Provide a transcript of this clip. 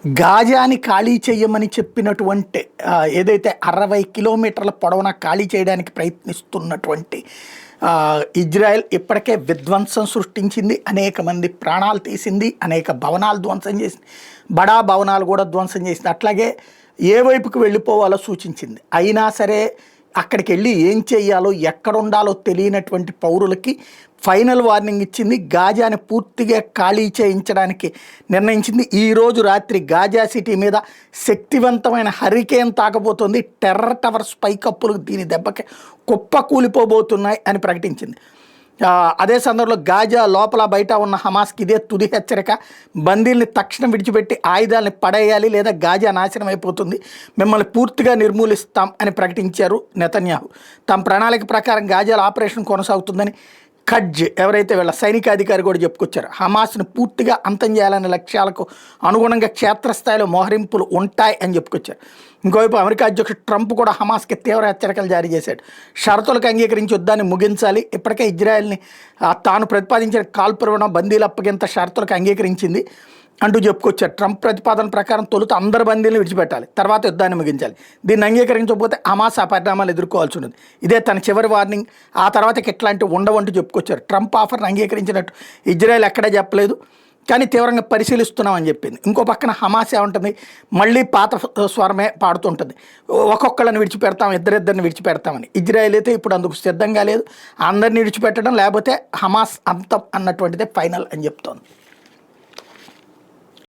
గాజాని ఖాళీ చేయమని చెప్పినటువంటి ఏదైతే 60 కిలోమీటర్ల పొడవున ఖాళీ చేయడానికి ప్రయత్నిస్తున్నటువంటి ఇజ్రాయెల్ ఇప్పటికే విధ్వంసం సృష్టించింది, అనేక మంది ప్రాణాలు తీసింది, అనేక భవనాలు ధ్వంసం చేసింది, బడా భవనాలు కూడా ధ్వంసం చేసింది. అట్లాగే ఏ వైపుకు వెళ్ళిపోవాలో సూచించింది. అయినా సరే అక్కడికి వెళ్ళి ఏం చేయాలో ఎక్కడ ఉండాలో తెలియనటువంటి పౌరులకి ఫైనల్ వార్నింగ్ ఇచ్చింది. గాజాని పూర్తిగా ఖాళీ చేయించడానికి నిర్ణయించింది. ఈరోజు రాత్రి గాజా సిటీ మీద శక్తివంతమైన హరికేన్ తాకబోతోంది. టెర్రర్ టవర్స్ పైకప్పులు దీని దెబ్బకి కుప్ప కూలిపోబోతున్నాయి అని ప్రకటించింది. అదే సందర్భంలో గాజా లోపల బయట ఉన్న హమాస్కి ఇదే తుది హెచ్చరిక. బందీల్ని తక్షణం విడిచిపెట్టి ఆయుధాలని పడేయాలి, లేదా గాజా నాశనం అయిపోతుంది, మిమ్మల్ని పూర్తిగా నిర్మూలిస్తాం అని ప్రకటించారు నెతన్యాహు. తమ ప్రణాళిక ప్రకారం గాజాలో ఆపరేషన్ కొనసాగుతుందని ఖడ్జ్ ఎవరైతే వీళ్ళ సైనికాధికారి కూడా చెప్పుకొచ్చారు. హమాస్ను పూర్తిగా అంతం చేయాలనే లక్ష్యాలకు అనుగుణంగా క్షేత్రస్థాయిలో మోహరింపులు ఉంటాయి అని చెప్పుకొచ్చారు. ఇంకోవైపు అమెరికా అధ్యక్షుడు ట్రంప్ కూడా హమాస్కి తీవ్ర హెచ్చరికలు జారీ చేశాడు. షరతులకు అంగీకరించి యుద్ధాన్ని ముగించాలి, ఇప్పటికే ఇజ్రాయెల్ని తాను ప్రతిపాదించిన కాల్పురవడం, బందీల అప్పగింత షరతులకు అంగీకరించింది అంటూ చెప్పుకొచ్చారు. ట్రంప్ ప్రతిపాదన ప్రకారం తొలుత అందరు బందీలను విడిచిపెట్టాలి, తర్వాత యుద్ధాన్ని ముగించాలి. దీన్ని అంగీకరించకపోతే హమాస్ ఆ పరిణామాలు ఎదుర్కోవాల్సి ఉంటుంది. ఇదే తన చివరి వార్నింగ్, ఆ తర్వాతకి ఎట్లాంటివి ఉండవంటూ చెప్పుకొచ్చారు. ట్రంప్ ఆఫర్ని అంగీకరించినట్టు ఇజ్రాయెల్ ఎక్కడా చెప్పలేదు, కానీ తీవ్రంగా పరిశీలిస్తున్నామని చెప్పింది. ఇంకో పక్కన హమాస్ ఏముంటుంది, మళ్ళీ పాత స్వరమే పాడుతుంటుంది, ఒక్కొక్కళ్ళని విడిచిపెడతాం, ఇద్దరిద్దరిని విడిచిపెడతామని. ఇజ్రాయెల్ అయితే ఇప్పుడు అందుకు సిద్ధంగా లేదు. అందరిని విడిచిపెట్టడం లేకపోతే హమాస్ అంతం అన్నటువంటిదే ఫైనల్ అని చెప్తోంది.